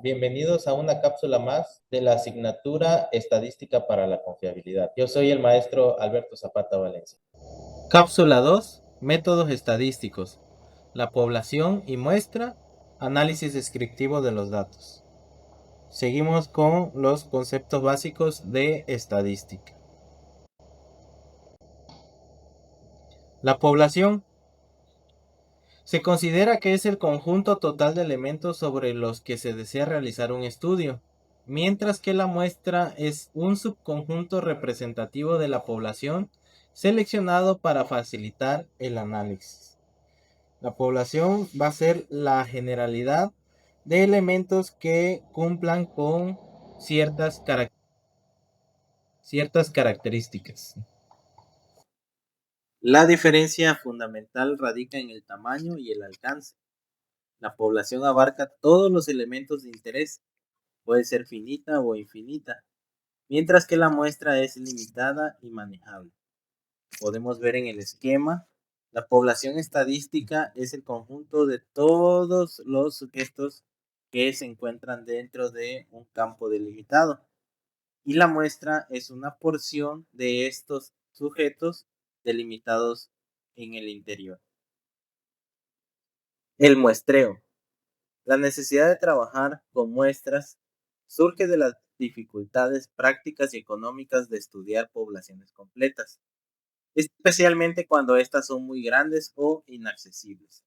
Bienvenidos a una cápsula más de la asignatura Estadística para la Confiabilidad. Yo soy el maestro Alberto Zapata Valencia. Cápsula 2. Métodos estadísticos. La población y muestra. Análisis descriptivo de los datos. Seguimos con los conceptos básicos de estadística. La población se considera que es el conjunto total de elementos sobre los que se desea realizar un estudio, mientras que la muestra es un subconjunto representativo de la población seleccionado para facilitar el análisis. La población va a ser la generalidad de elementos que cumplan con ciertas características. La diferencia fundamental radica en el tamaño y el alcance. La población abarca todos los elementos de interés, puede ser finita o infinita, mientras que la muestra es limitada y manejable. Podemos ver en el esquema, la población estadística es el conjunto de todos los sujetos que se encuentran dentro de un campo delimitado, y la muestra es una porción de estos sujetos delimitados en el interior. El muestreo. La necesidad de trabajar con muestras surge de las dificultades prácticas y económicas de estudiar poblaciones completas, especialmente cuando éstas son muy grandes o inaccesibles.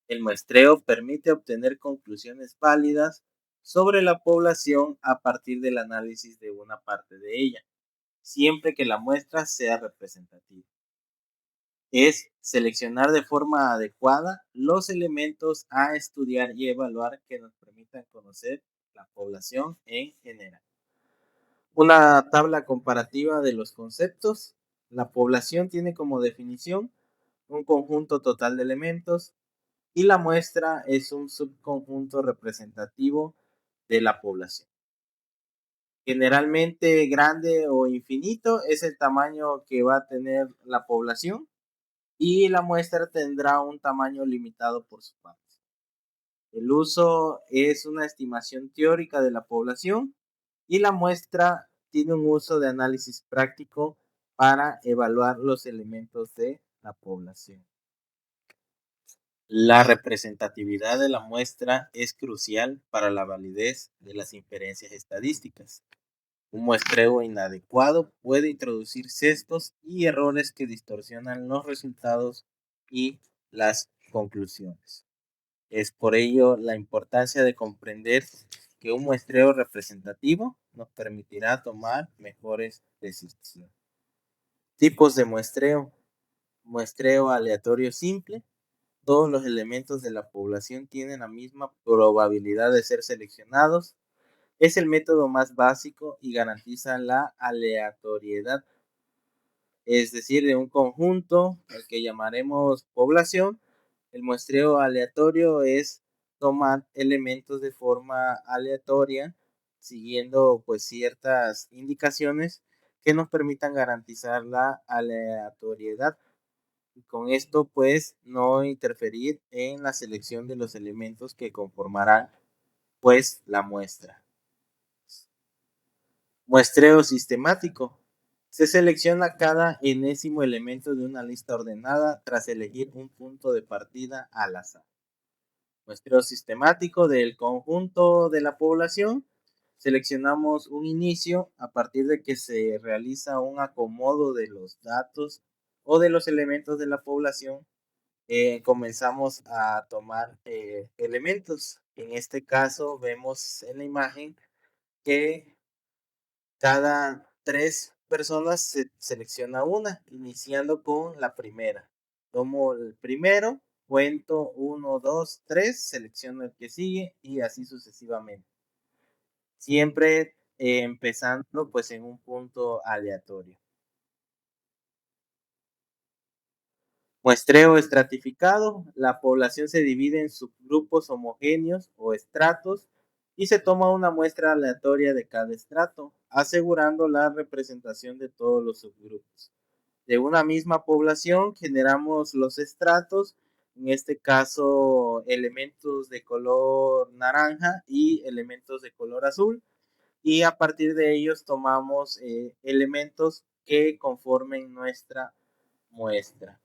El muestreo permite obtener conclusiones válidas sobre la población a partir del análisis de una parte de ella, siempre que la muestra sea representativa. Es seleccionar de forma adecuada los elementos a estudiar y evaluar que nos permitan conocer la población en general. Una tabla comparativa de los conceptos. La población tiene como definición un conjunto total de elementos y la muestra es un subconjunto representativo de la población. Generalmente grande o infinito es el tamaño que va a tener la población, y la muestra tendrá un tamaño limitado por su parte. El uso es una estimación teórica de la población y la muestra tiene un uso de análisis práctico para evaluar los elementos de la población. La representatividad de la muestra es crucial para la validez de las inferencias estadísticas. Un muestreo inadecuado puede introducir sesgos y errores que distorsionan los resultados y las conclusiones. Es por ello la importancia de comprender que un muestreo representativo nos permitirá tomar mejores decisiones. Tipos de muestreo. Muestreo aleatorio simple. Todos los elementos de la población tienen la misma probabilidad de ser seleccionados. Es el método más básico y garantiza la aleatoriedad, es decir, de un conjunto al que llamaremos población. El muestreo aleatorio es tomar elementos de forma aleatoria siguiendo pues ciertas indicaciones que nos permitan garantizar la aleatoriedad, y con esto pues no interferir en la selección de los elementos que conformarán pues la muestra. Muestreo sistemático. Se selecciona cada enésimo elemento de una lista ordenada tras elegir un punto de partida al azar. Muestreo sistemático del conjunto de la población. Seleccionamos un inicio a partir de que se realiza un acomodo de los datos o de los elementos de la población. Comenzamos a tomar elementos. En este caso vemos en la imagen que cada 3 personas se selecciona una, iniciando con la primera. Tomo el primero, cuento 1, 2, 3, selecciono el que sigue y así sucesivamente. Siempre empezando pues en un punto aleatorio. Muestreo estratificado. La población se divide en subgrupos homogéneos o estratos y se toma una muestra aleatoria de cada estrato, asegurando la representación de todos los subgrupos. De una misma población generamos los estratos en este caso elementos de color naranja y elementos de color azul, y a partir de ellos tomamos elementos que conformen nuestra muestra.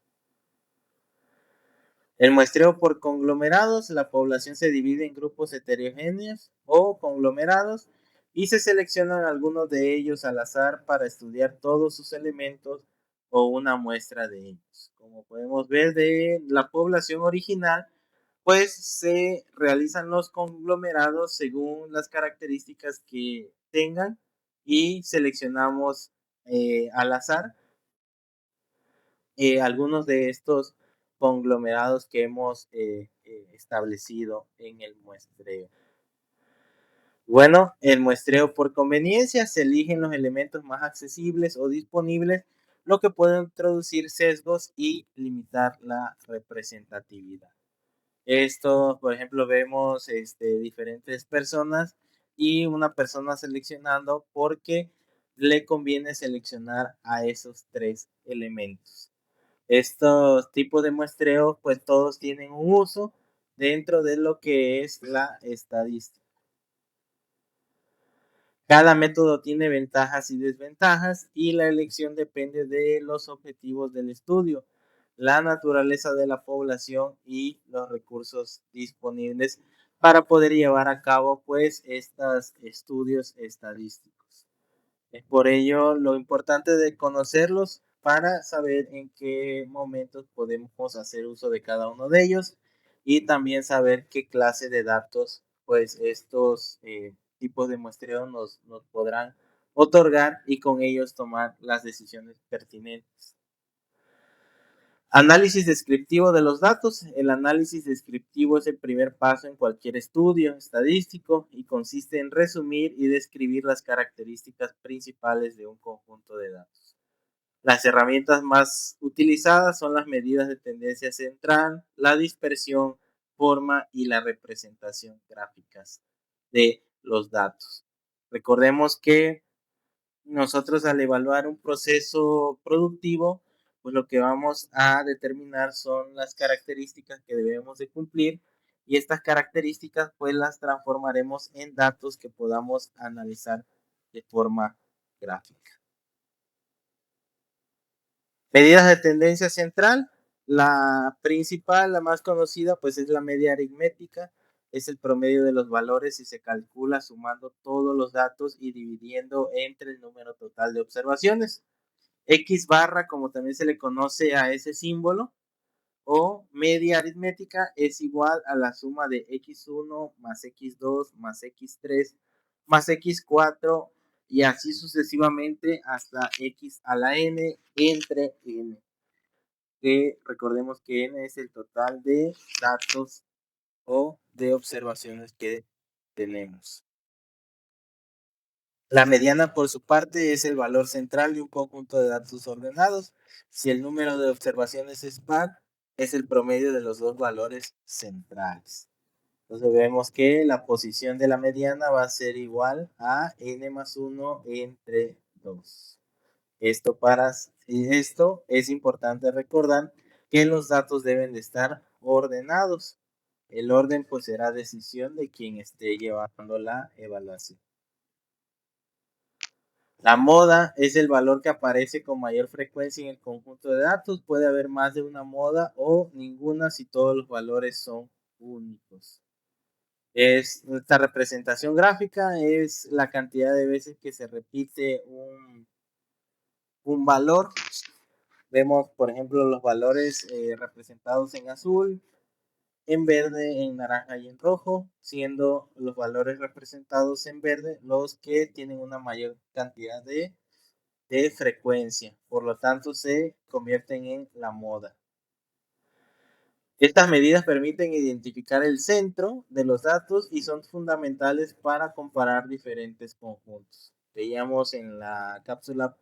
El muestreo por conglomerados, la población se divide en grupos heterogéneos o conglomerados y se seleccionan algunos de ellos al azar para estudiar todos sus elementos o una muestra de ellos. Como podemos ver de la población original, pues se realizan los conglomerados según las características que tengan y seleccionamos al azar algunos de estos conglomerados que hemos establecido en el muestreo. Bueno, el muestreo por conveniencia se eligen los elementos más accesibles o disponibles, lo que puede introducir sesgos y limitar la representatividad. Esto, por ejemplo, vemos diferentes personas y una persona seleccionando porque le conviene seleccionar a esos tres elementos. Estos tipos de muestreo, pues todos tienen un uso dentro de lo que es la estadística. Cada método tiene ventajas y desventajas y la elección depende de los objetivos del estudio, la naturaleza de la población y los recursos disponibles para poder llevar a cabo pues estos estudios estadísticos. Es por ello lo importante de conocerlos para saber en qué momentos podemos hacer uso de cada uno de ellos y también saber qué clase de datos pues estos tipos de muestreo nos podrán otorgar y con ellos tomar las decisiones pertinentes. Análisis descriptivo de los datos. El análisis descriptivo es el primer paso en cualquier estudio estadístico y consiste en resumir y describir las características principales de un conjunto de datos. Las herramientas más utilizadas son las medidas de tendencia central, la dispersión, forma y la representación gráficas de los datos. Recordemos que nosotros al evaluar un proceso productivo, pues lo que vamos a determinar son las características que debemos de cumplir y estas características pues las transformaremos en datos que podamos analizar de forma gráfica. Medidas de tendencia central. La principal, la más conocida, pues es la media aritmética. Es el promedio de los valores y se calcula sumando todos los datos y dividiendo entre el número total de observaciones. X barra, como también se le conoce a ese símbolo, o media aritmética es igual a la suma de x1 más x2 más x3 más x4 y así sucesivamente hasta x a la n entre n. Que recordemos que n es el total de datos o de observaciones que tenemos. La mediana, por su parte, es el valor central de un conjunto de datos ordenados. Si el número de observaciones es par, es el promedio de los dos valores centrales. Entonces vemos que la posición de la mediana va a ser igual a n más 1 entre 2. Esto es importante recordar que los datos deben de estar ordenados. El orden pues será decisión de quien esté llevando la evaluación. La moda es el valor que aparece con mayor frecuencia en el conjunto de datos. Puede haber más de una moda o ninguna si todos los valores son únicos. Esta representación gráfica es la cantidad de veces que se repite un valor. Vemos, por ejemplo, los valores representados en azul, en verde, en naranja y en rojo, siendo los valores representados en verde los que tienen una mayor cantidad de frecuencia, por lo tanto se convierten en la moda. Estas medidas permiten identificar el centro de los datos y son fundamentales para comparar diferentes conjuntos. Veíamos en la cápsula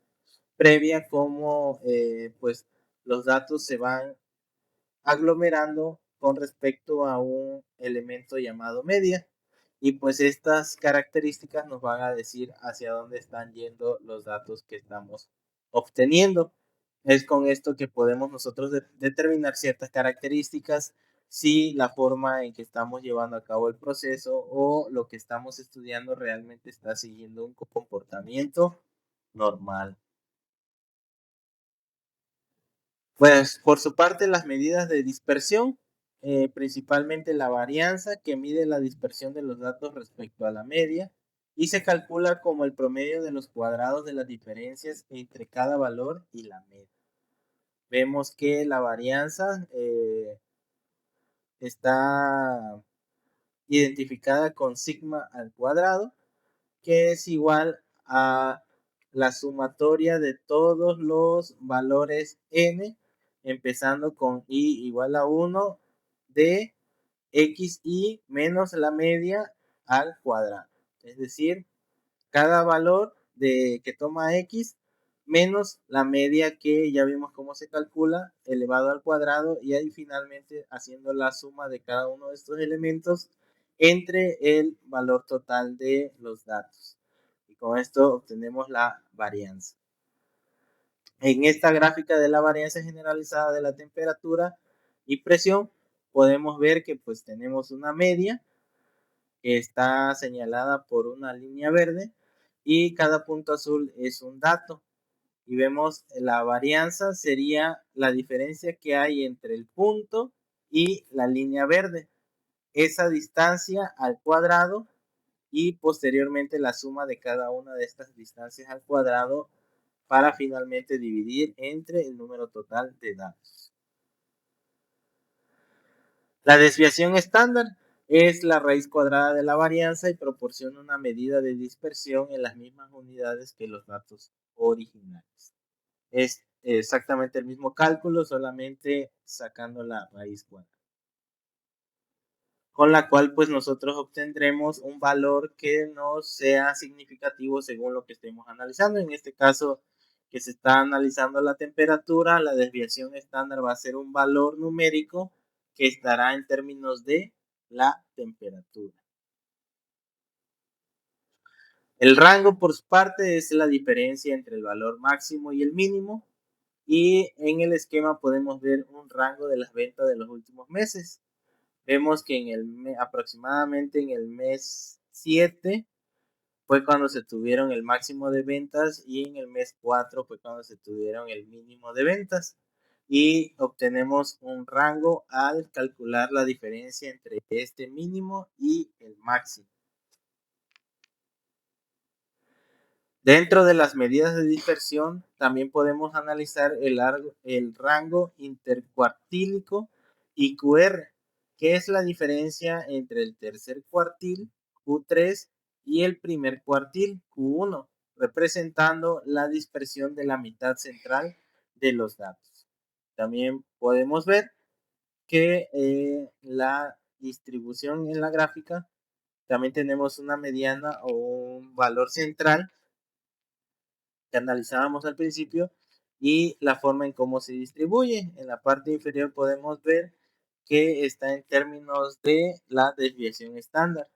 previa cómo pues los datos se van aglomerando con respecto a un elemento llamado media. Y pues estas características nos van a decir hacia dónde están yendo los datos que estamos obteniendo. Es con esto que podemos nosotros determinar ciertas características, si la forma en que estamos llevando a cabo el proceso o lo que estamos estudiando realmente está siguiendo un comportamiento normal. Pues por su parte, las medidas de dispersión, principalmente la varianza, que mide la dispersión de los datos respecto a la media y se calcula como el promedio de los cuadrados de las diferencias entre cada valor y la media. Vemos que la varianza está identificada con sigma al cuadrado, que es igual a la sumatoria de todos los valores n, empezando con i igual a 1 de xi menos la media al cuadrado. Es decir, cada valor que toma x menos la media, que ya vimos cómo se calcula, elevado al cuadrado, y ahí finalmente haciendo la suma de cada uno de estos elementos entre el valor total de los datos. Y con esto obtenemos la varianza. En esta gráfica de la varianza generalizada de la temperatura y presión, podemos ver que pues tenemos una media que está señalada por una línea verde y cada punto azul es un dato. Y vemos la varianza sería la diferencia que hay entre el punto y la línea verde. Esa distancia al cuadrado y posteriormente la suma de cada una de estas distancias al cuadrado para finalmente dividir entre el número total de datos. La desviación estándar es la raíz cuadrada de la varianza y proporciona una medida de dispersión en las mismas unidades que los datos originales. Es exactamente el mismo cálculo, solamente sacando la raíz cuadrada, con la cual pues nosotros obtendremos un valor que no sea significativo según lo que estemos analizando. En este caso que se está analizando la temperatura, la desviación estándar va a ser un valor numérico que estará en términos de la temperatura. El rango, por su parte, es la diferencia entre el valor máximo y el mínimo, y en el esquema podemos ver un rango de las ventas de los últimos meses. Vemos que aproximadamente en el mes 7 fue cuando se tuvieron el máximo de ventas, y en el mes 4 fue cuando se tuvieron el mínimo de ventas, y obtenemos un rango al calcular la diferencia entre este mínimo y el máximo. Dentro de las medidas de dispersión también podemos analizar el rango intercuartílico IQR, que es la diferencia entre el tercer cuartil Q3 y el primer cuartil Q1, representando la dispersión de la mitad central de los datos. También podemos ver que la distribución en la gráfica también tenemos una mediana o un valor central que analizábamos al principio y la forma en cómo se distribuye. En la parte inferior podemos ver que está en términos de la desviación estándar.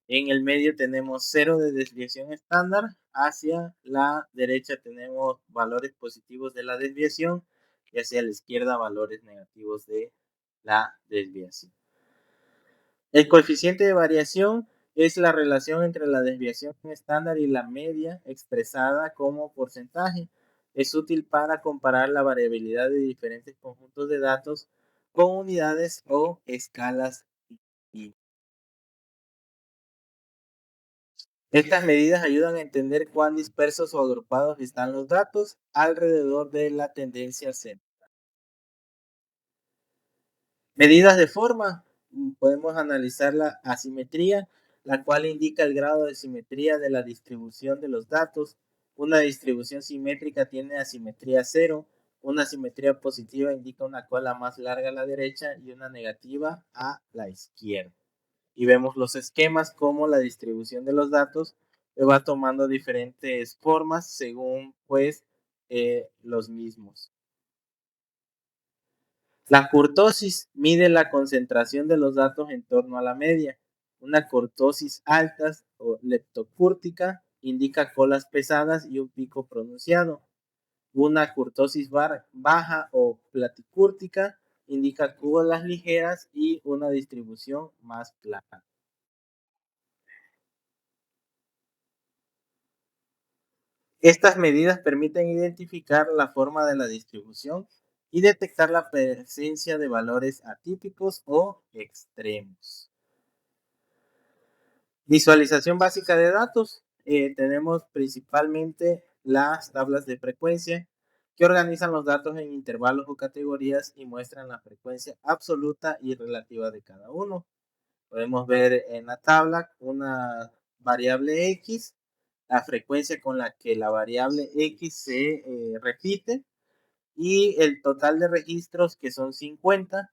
En el medio tenemos 0 de desviación estándar, hacia la derecha tenemos valores positivos de la desviación y hacia la izquierda valores negativos de la desviación. El coeficiente de variación es la relación entre la desviación estándar y la media expresada como porcentaje. Es útil para comparar la variabilidad de diferentes conjuntos de datos con unidades o escalas. Estas medidas ayudan a entender cuán dispersos o agrupados están los datos alrededor de la tendencia central. Medidas de forma. Podemos analizar la asimetría, la cual indica el grado de simetría de la distribución de los datos. Una distribución simétrica tiene asimetría 0. Una simetría positiva indica una cola más larga a la derecha y una negativa a la izquierda. Y vemos los esquemas como la distribución de los datos va tomando diferentes formas según pues los mismos. La kurtosis mide la concentración de los datos en torno a la media. Una kurtosis alta o leptocúrtica indica colas pesadas y un pico pronunciado. Una curtosis baja o platicúrtica indica colas ligeras y una distribución más plana. Estas medidas permiten identificar la forma de la distribución y detectar la presencia de valores atípicos o extremos. Visualización básica de datos. Tenemos principalmente las tablas de frecuencia que organizan los datos en intervalos o categorías y muestran la frecuencia absoluta y relativa de cada uno. Podemos ver en la tabla una variable X, la frecuencia con la que la variable X se repite y el total de registros, que son 50.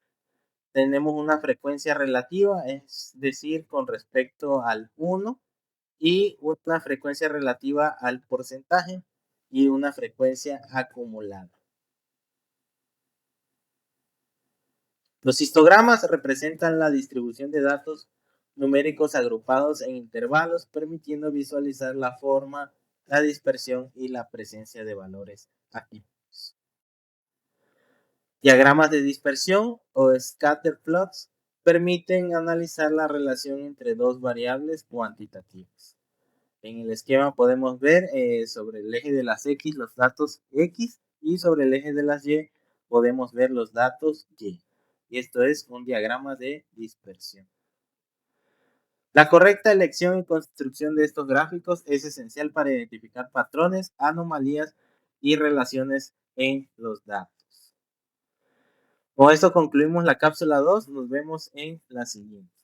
Tenemos una frecuencia relativa, es decir, con respecto al 1, y una frecuencia relativa al porcentaje y una frecuencia acumulada. Los histogramas representan la distribución de datos numéricos agrupados en intervalos, permitiendo visualizar la forma, la dispersión y la presencia de valores atípicos. Diagramas de dispersión o scatter plots permiten analizar la relación entre dos variables cuantitativas. En el esquema podemos ver sobre el eje de las X los datos X y sobre el eje de las Y podemos ver los datos Y. Y esto es un diagrama de dispersión. La correcta elección y construcción de estos gráficos es esencial para identificar patrones, anomalías y relaciones en los datos. Con esto concluimos la cápsula 2. Nos vemos en la siguiente.